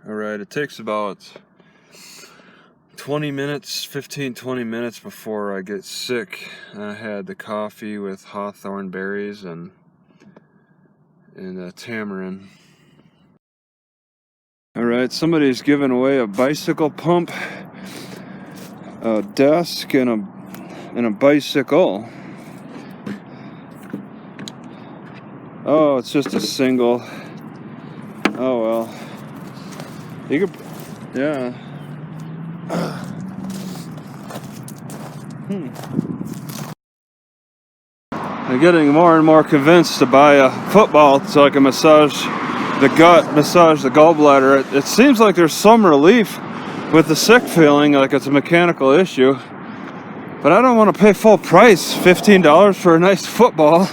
Alright, it takes about 20 minutes, 15-20 minutes before I get sick. I had the coffee with hawthorn berries and tamarind. Alright, somebody's giving away a bicycle pump, a desk, and a bicycle. Oh, it's just a single. Oh well. You could, yeah. I'm getting more and more convinced to buy a football so I can massage the gut, massage the gallbladder. It seems like there's some relief with the sick feeling, like it's a mechanical issue. But I don't want to pay full price, $15 for a nice football.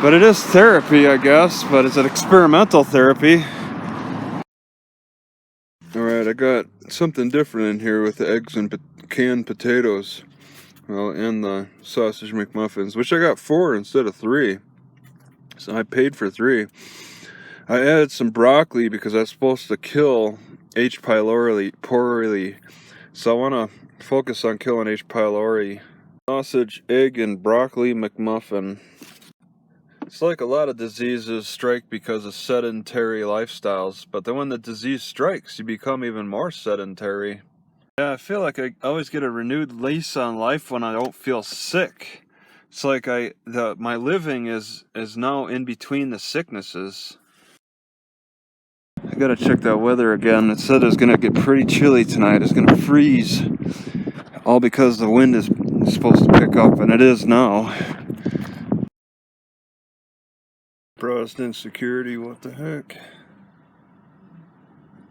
But it is therapy, I guess, but it's an experimental therapy. Alright, I got something different in here with the eggs and canned potatoes. Well, and the sausage McMuffins, which I got 4 instead of 3. So I paid for 3. I added some broccoli because that's supposed to kill H. pylori. So I want to focus on killing H. pylori. Sausage, egg, and broccoli McMuffin. It's like a lot of diseases strike because of sedentary lifestyles, but then when the disease strikes, you become even more sedentary. Yeah, I feel like I always get a renewed lease on life when I don't feel sick. It's like my living is now in between the sicknesses. I gotta check that weather again. It said it's gonna get pretty chilly tonight. It's gonna freeze. All because the wind is supposed to pick up, and it is now. Brosnan Security, what the heck?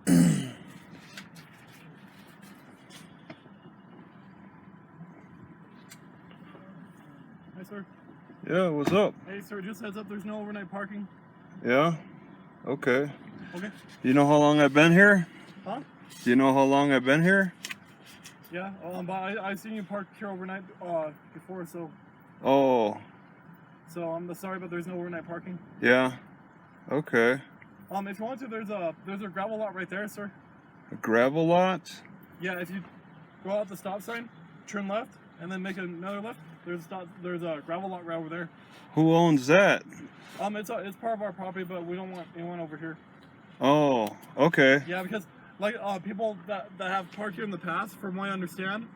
Hi, sir. Yeah, what's up? Hey, sir, just heads up, there's no overnight parking. Yeah? Okay. Okay. You know how long I've been here? Huh? Do you know how long I've been here? Yeah, but I've seen you park here overnight before, so... Oh. So I'm sorry, but there's no overnight parking. Yeah. Okay. If you want to, there's a gravel lot right there, sir. A gravel lot? Yeah, if you go out the stop sign, turn left, and then make another left, there's a gravel lot right over there. Who owns that? It's part of our property, but we don't want anyone over here. Oh, okay. Yeah, because like people that have parked here in the past, from what I understand,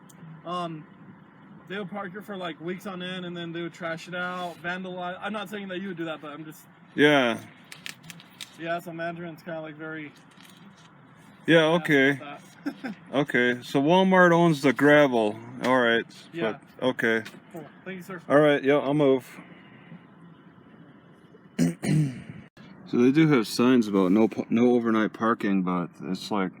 they would park here for like weeks on end, and then they would trash it out, vandalize. I'm not saying that you would do that, but I'm just... Yeah. Yeah, so management's kind of like very... Yeah, okay. Okay, so Walmart owns the gravel. Alright. Yeah. But, okay. Cool. Thank you, sir. Alright, yeah, I'll move. So they do have signs about no overnight parking, but it's like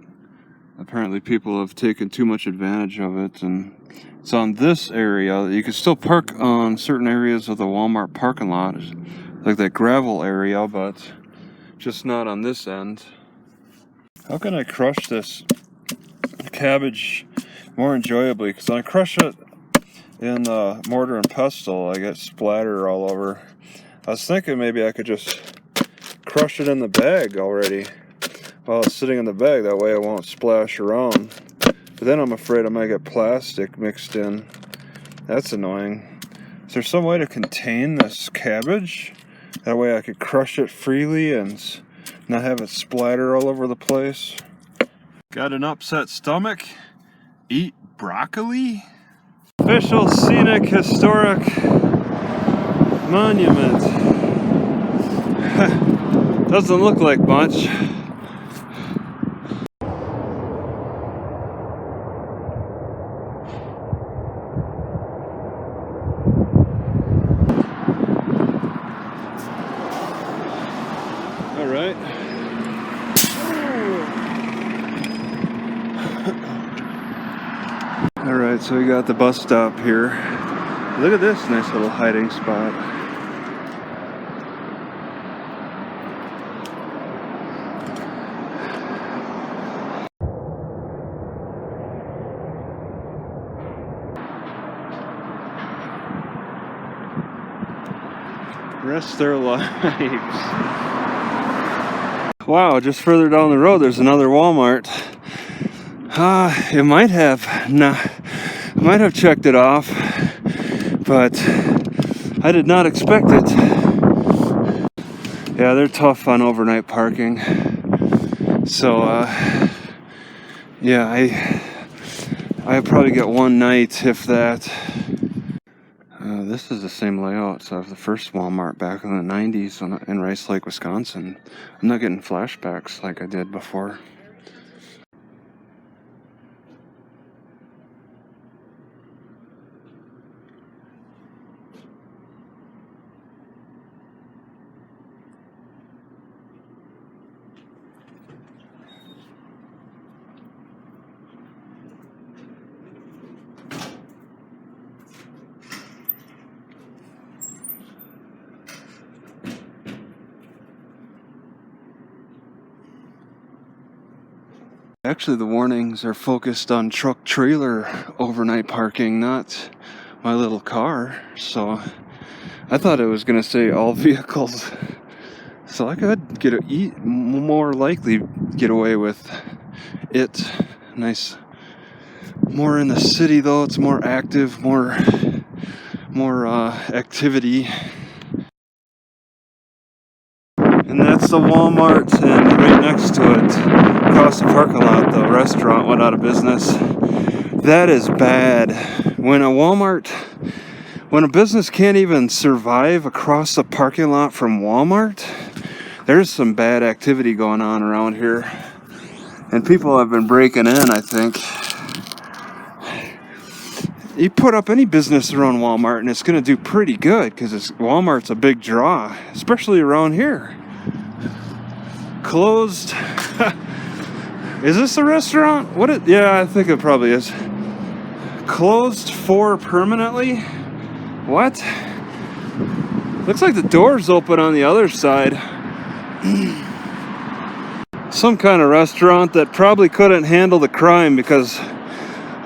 apparently people have taken too much advantage of it, and it's on this area. You can still park on certain areas of the Walmart parking lot, like that gravel area, but just not on this end. How can I crush this cabbage more enjoyably? Because when I crush it in the mortar and pestle, I get splatter all over. I was thinking maybe I could just crush it in the bag already while it's sitting in the bag. That way it won't splash around. But then I'm afraid I might get plastic mixed in. That's annoying. Is there some way to contain this cabbage? That way I could crush it freely and not have it splatter all over the place. Got an upset stomach? Eat broccoli? Official scenic historic monument. Doesn't look like much. All right. All right, so we got the bus stop here. Look at this nice little hiding spot. Rest their lives. Wow, just further down the road there's another Walmart. It might have checked it off, but I did not expect it. Yeah, they're tough on overnight parking. So yeah, I probably get one night, if that. This is the same layout of the first Walmart back in the 90s in Rice Lake, Wisconsin. I'm not getting flashbacks like I did before. Actually, the warnings are focused on truck trailer overnight parking, not my little car. So I thought it was going to say all vehicles. So I could more likely get away with it. Nice. More in the city though, it's more active, more activity. And that's the Walmart, and right next to it, across the parking lot, the restaurant went out of business. That is bad. When a business can't even survive across the parking lot from Walmart, there's some bad activity going on around here. And people have been breaking in, I think. You put up any business around Walmart and it's going to do pretty good because Walmart's a big draw, especially around here. Closed. Is this a restaurant? Yeah, I think it probably is. Closed for permanently? What? Looks like the door's open on the other side. Some kind of restaurant that probably couldn't handle the crime because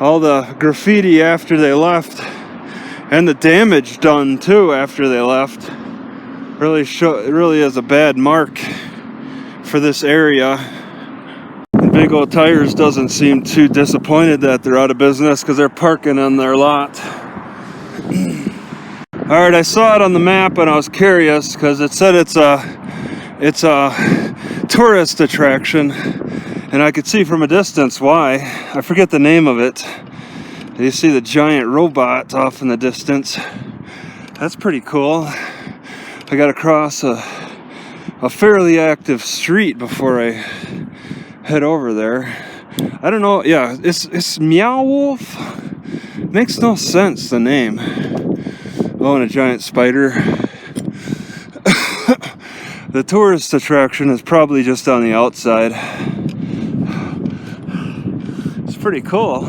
all the graffiti after they left and the damage done too after they left really is a bad mark for this area. And Big O Tires doesn't seem too disappointed that they're out of business because they're parking on their lot. Alright, I saw it on the map and I was curious because it said it's a tourist attraction, and I could see from a distance why. I forget the name of it. You see the giant robot off in the distance. That's pretty cool. I got to cross a fairly active street before I head over there. I don't know. Yeah, it's Meow Wolf. Makes no sense, the name. Oh, and a giant spider. The tourist attraction is probably just on the outside. It's pretty cool.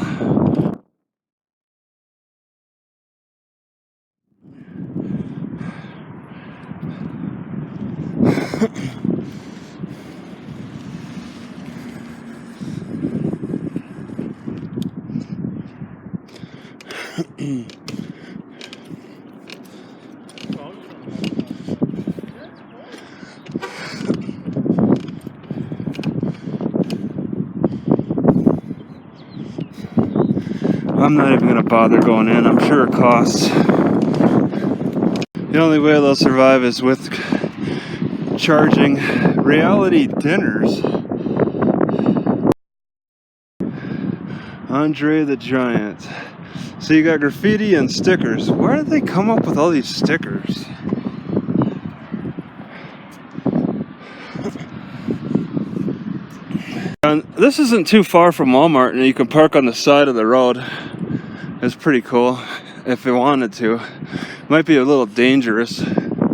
I'm not even gonna bother going in. I'm sure it costs. The only way they'll survive is with charging reality dinners. Andre the Giant. So you got graffiti and stickers. Where did they come up with all these stickers? And this isn't too far from Walmart, and you can park on the side of the road. It's pretty cool if you wanted to. Might be a little dangerous.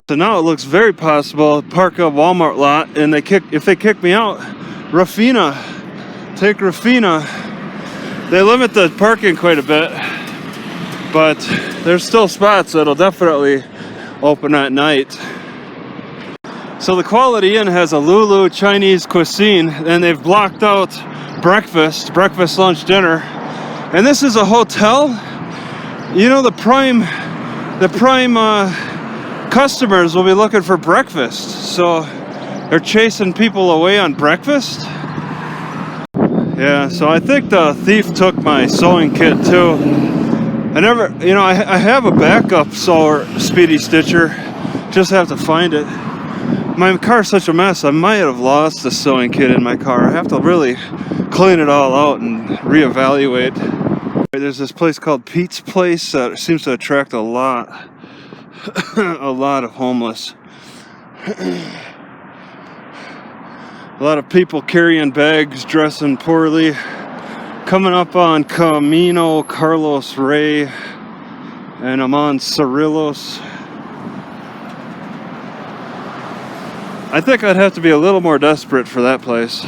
So now it looks very possible to park a Walmart lot, and if they kick me out, take Rafina. They limit the parking quite a bit, but there's still spots that'll definitely open at night. So the Quality Inn has a Lulu Chinese cuisine, and they've blocked out breakfast, lunch, dinner. And this is a hotel. You know, the prime customers will be looking for breakfast. So They're chasing people away on breakfast? Yeah, so I think the thief took my sewing kit too. I never, you know, I have a backup sewer speedy stitcher. Just have to find it. My car's such a mess, I might have lost the sewing kit in my car. I have to really clean it all out and reevaluate. There's this place called Pete's Place that seems to attract a lot of homeless. A lot of people carrying bags, dressing poorly. Coming up on Camino Carlos Rey, and I'm on Cerrillos. I think I'd have to be a little more desperate for that place.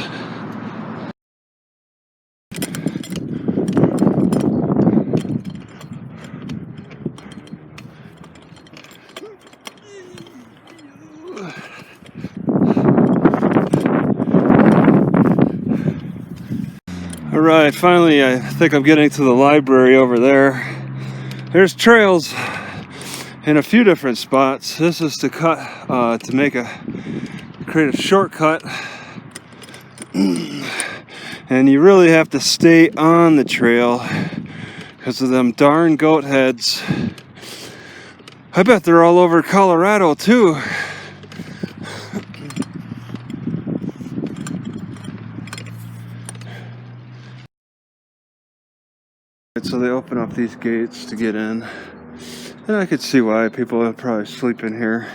Alright, finally I think I'm getting to the library over there. There's trails in a few different spots. This is to cut, create a shortcut. And you really have to stay on the trail because of them darn goat heads. I bet they're all over Colorado too. So they open up these gates to get in, and I could see why people would probably sleep in here.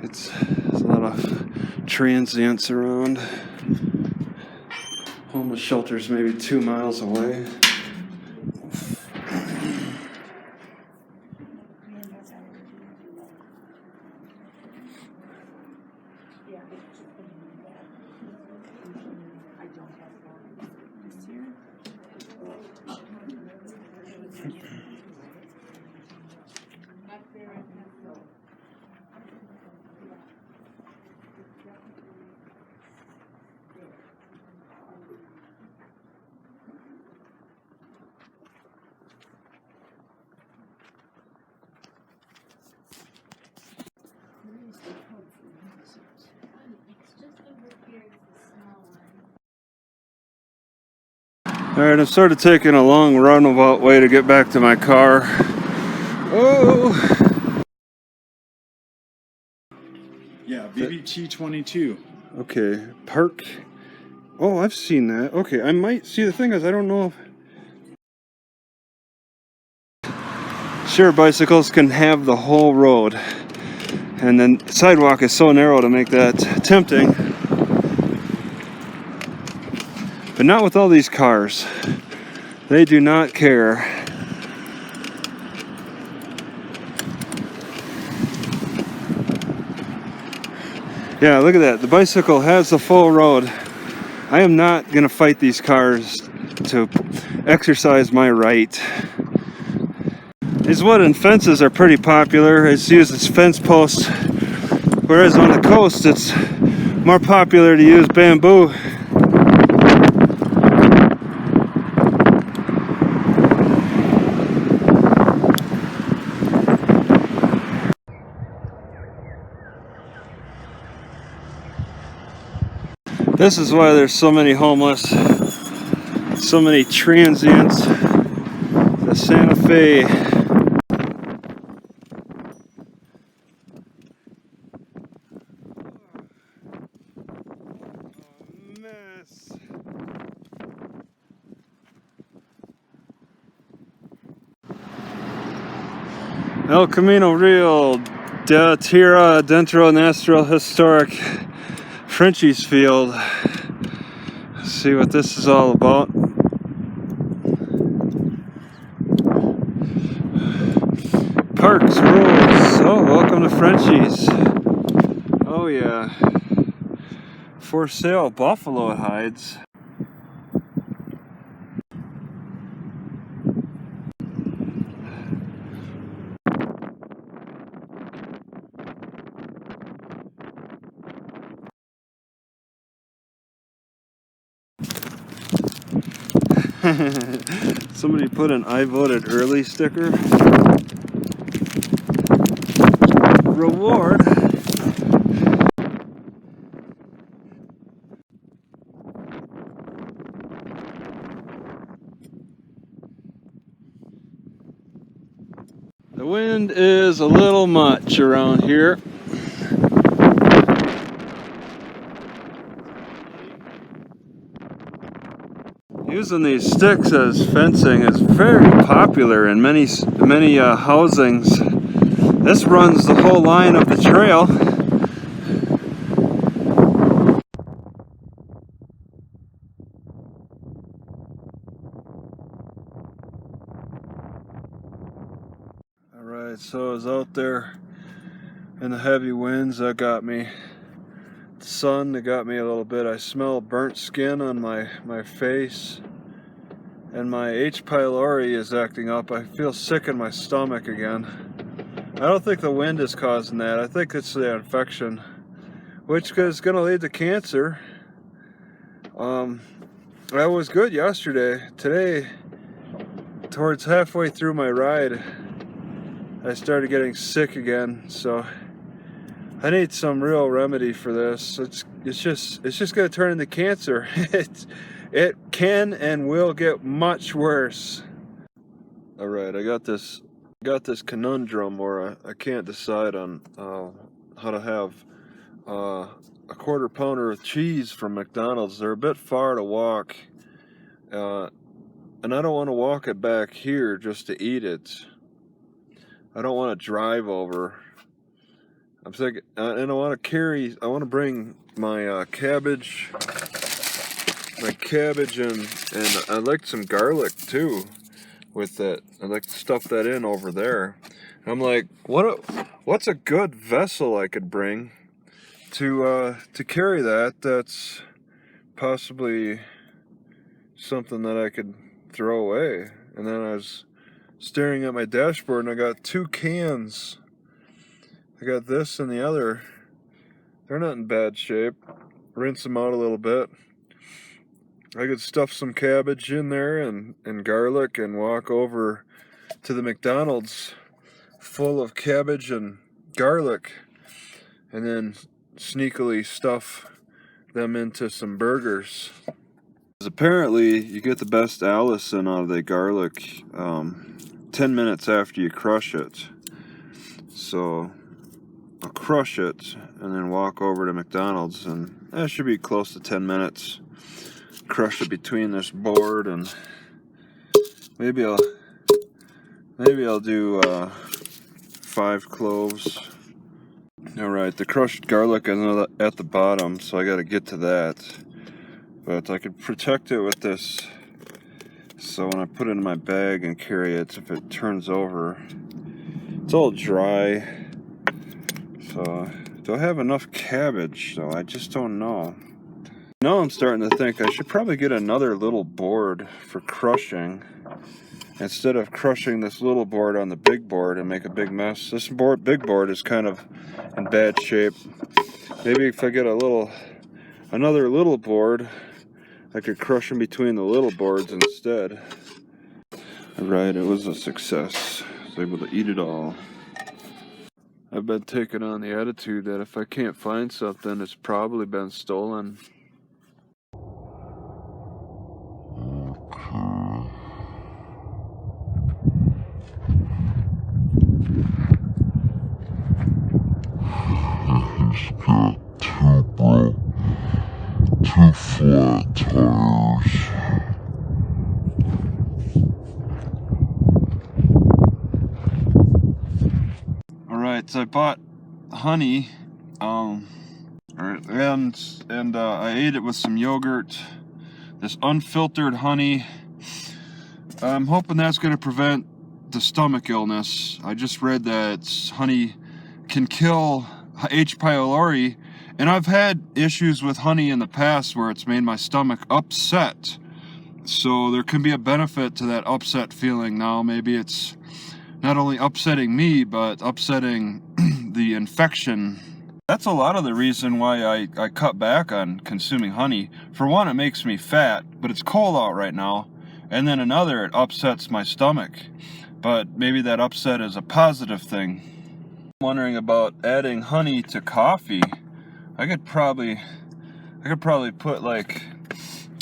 There's a lot of transients around. Homeless shelters maybe 2 miles away. Alright, I'm sort of taking a long roundabout way to get back to my car. Oh! Yeah, BBT 22. Okay, park. Oh, I've seen that. Okay, I might see. The thing is, I don't know if... Sure, bicycles can have the whole road. And then the sidewalk is so narrow to make that tempting. But not with all these cars. They do not care. Yeah, look at that. The bicycle has the full road. I am not going to fight these cars to exercise my right. These wooden fences are pretty popular. It's used as fence posts. Whereas on the coast, it's more popular to use bamboo. This is why there's so many homeless, so many transients. The Santa Fe. Oh, mess. El Camino Real de Tierra Dentro Natural Historic Frenchy's Field. Let's see what this is all about. Parks, rules. Oh, welcome to Frenchy's. Oh yeah. For sale buffalo hides. Somebody put an I voted early sticker. Reward. The wind is a little much around here. Using these sticks as fencing is very popular in many housings. This runs the whole line of the trail. Alright, so I was out there in the heavy winds. That got me. The sun, that got me a little bit. I smell burnt skin on my face. And my H. pylori is acting up. I feel sick in my stomach again. I don't think the wind is causing that. I think it's the infection, which is going to lead to cancer. I was good yesterday. Today, towards halfway through my ride, I started getting sick again. So I need some real remedy for this. It's just going to turn into cancer. It can and will get much worse. All right, I got this conundrum where I can't decide on how to have a quarter pounder of cheese from McDonald's. They're a bit far to walk, and I don't want to walk it back here just to eat it. I don't want to drive over. I'm thinking, and I want to bring my cabbage. My cabbage and I like some garlic too with it. I like to stuff that in over there. I'm like, what's a good vessel I could bring to carry that? That's possibly something that I could throw away. And then I was staring at my dashboard and I got 2 cans. I got this and the other. They're not in bad shape. Rinse them out a little bit. I could stuff some cabbage in there and garlic and walk over to the McDonald's full of cabbage and garlic and then sneakily stuff them into some burgers. Apparently you get the best allicin out of the garlic 10 minutes after you crush it. So I'll crush it and then walk over to McDonald's, and that should be close to 10 minutes. Crush it between this board, and maybe I'll do 5 cloves. Alright, the crushed garlic is at the bottom, so I gotta get to that. But I could protect it with this, so when I put it in my bag and carry it, if it turns over, it's all dry. So, do I have enough cabbage? So I just don't know. Now I'm starting to think I should probably get another little board for crushing, instead of crushing this little board on the big board and make a big mess. This big board is kind of in bad shape. Maybe if I get another little board, I could crush in between the little boards instead. Alright, it was a success. I was able to eat it all. I've been taking on the attitude that if I can't find something, it's probably been stolen. He's got 2 flat tires. Alright, so I bought honey, and I ate it with some yogurt. This unfiltered honey. I'm hoping that's going to prevent the stomach illness. I just read that honey can kill H. pylori, and I've had issues with honey in the past where it's made my stomach upset. So there can be a benefit to that upset feeling now. Maybe it's not only upsetting me, but upsetting the infection. That's a lot of the reason why I cut back on consuming honey. For one, it makes me fat, but it's cold out right now. And then another, it upsets my stomach. But maybe that upset is a positive thing. I'm wondering about adding honey to coffee. I could probably put like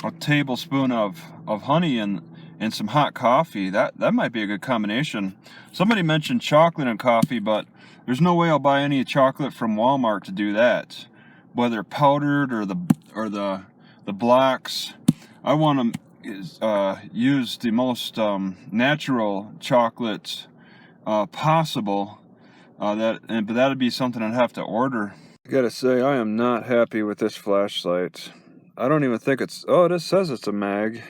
a tablespoon of honey in and some hot coffee. That might be a good combination. Somebody mentioned chocolate and coffee, but there's no way I'll buy any chocolate from Walmart to do that. Whether powdered or the blacks, I want to use the most natural chocolate possible. But that'd be something I'd have to order. I gotta say, I am not happy with this flashlight. I don't even think it's. Oh, it says it's a mag.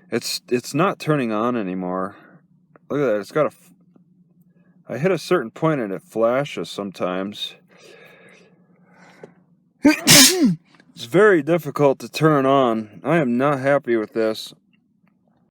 It's not turning on anymore. Look at that. It's got a. I hit a certain point and it flashes sometimes. It's very difficult to turn on. I am not happy with this.